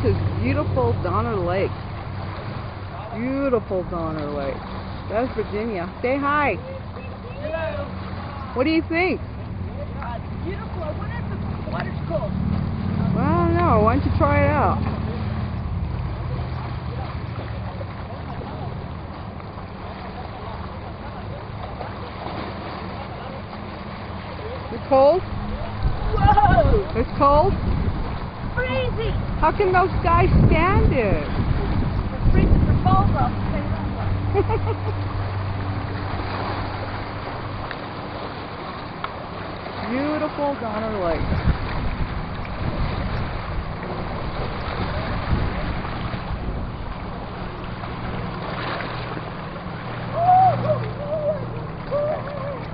This is beautiful Donner Lake. Beautiful Donner Lake. That's Virginia. Say hi. Hello. What do you think? Beautiful. I wonder if the water's cold. Well, I don't know. Why don't you try it out? It's cold? Whoa! It's cold? Freezing! How can those guys stand it? They're freezing their balls off. Beautiful Donner Lake.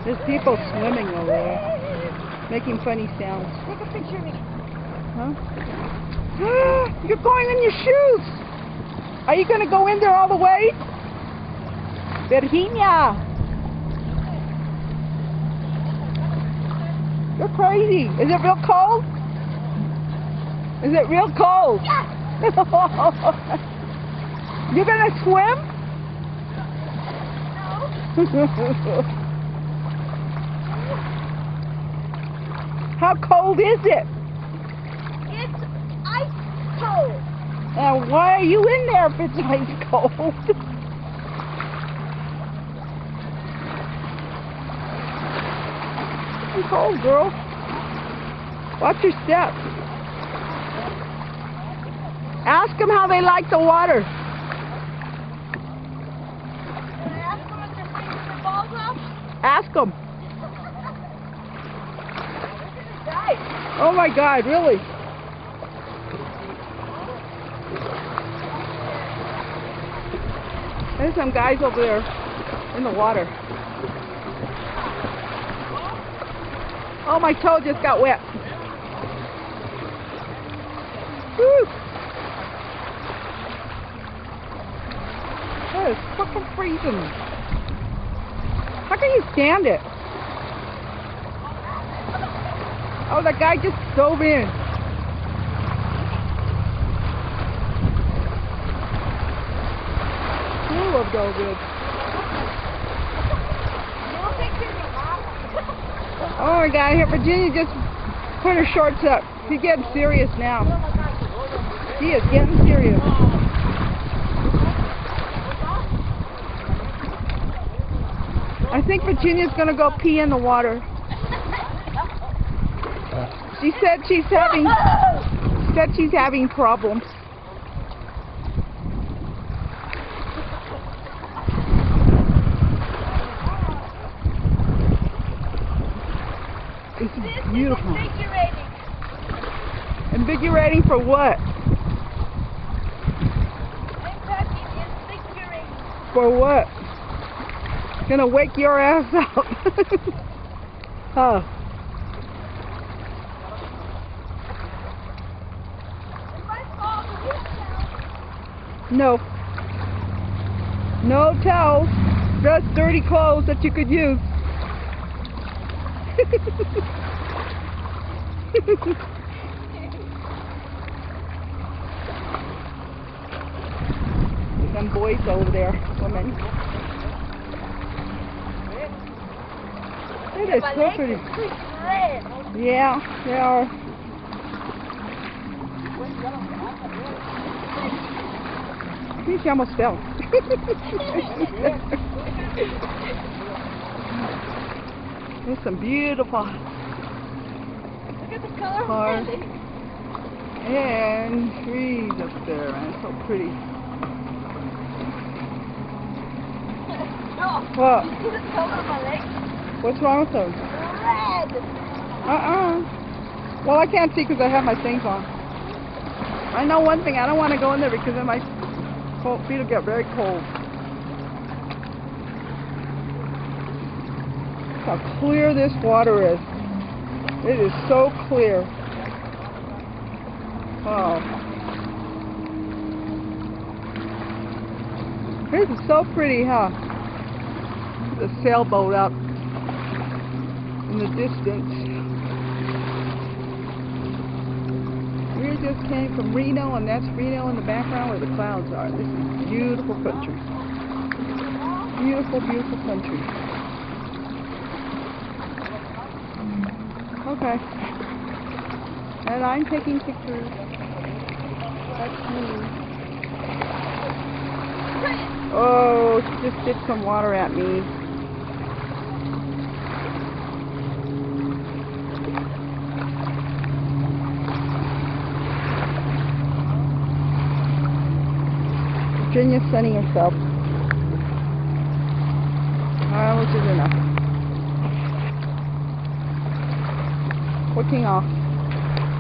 There's people swimming over there, making funny sounds. Take a picture of me. Huh? You're going in your shoes! Are you going to go in there all the way? Virginia! You're crazy. Is it real cold? Is it real cold? Yeah. You're going to swim? No. How cold is it? It's ice cold. Why are you in there if it's ice cold? It's cold, girl. Watch your step. Ask them how they like the water. Can I ask them if they're freezing their balls off? Ask them. Nice. Oh my God, really? There's some guys over there in the water. Oh, my toe just got wet. Whew. That is fucking freezing. How can you stand it? Oh, that guy just dove in. Ooh, I've dove in. Oh my God, here Virginia just put her shorts up. She's getting serious now. She is getting serious. I think Virginia's gonna go pee in the water. She said she's having problems. It's beautiful. Invigorating. Invigorating for what? I'm talking invigorating. For what? Gonna wake your ass up. Huh. If I fall, will you tell? No. No towels. Just dirty clothes that you could use. Some boys over there swimming. It is so pretty. Red. Yeah, they are. I think she almost fell. There's some beautiful Look at the color cars of it. and trees up there, and it's so pretty. Oh, What? you see the color of my legs? What's wrong with them? Red. Well, I can't see because I have my things on. I know one thing, I don't want to go in there because then my feet will get very cold. Look how clear this water is. It is so clear. Oh. This is so pretty, huh? The sailboat out in the distance. Here's just came from Reno, and that's Reno in the background where the clouds are. This is beautiful country. Beautiful, beautiful country. Okay. And I'm taking pictures. That's me. Oh, she just dipped some water at me. Virginia's sunning herself. Which is enough. Working off.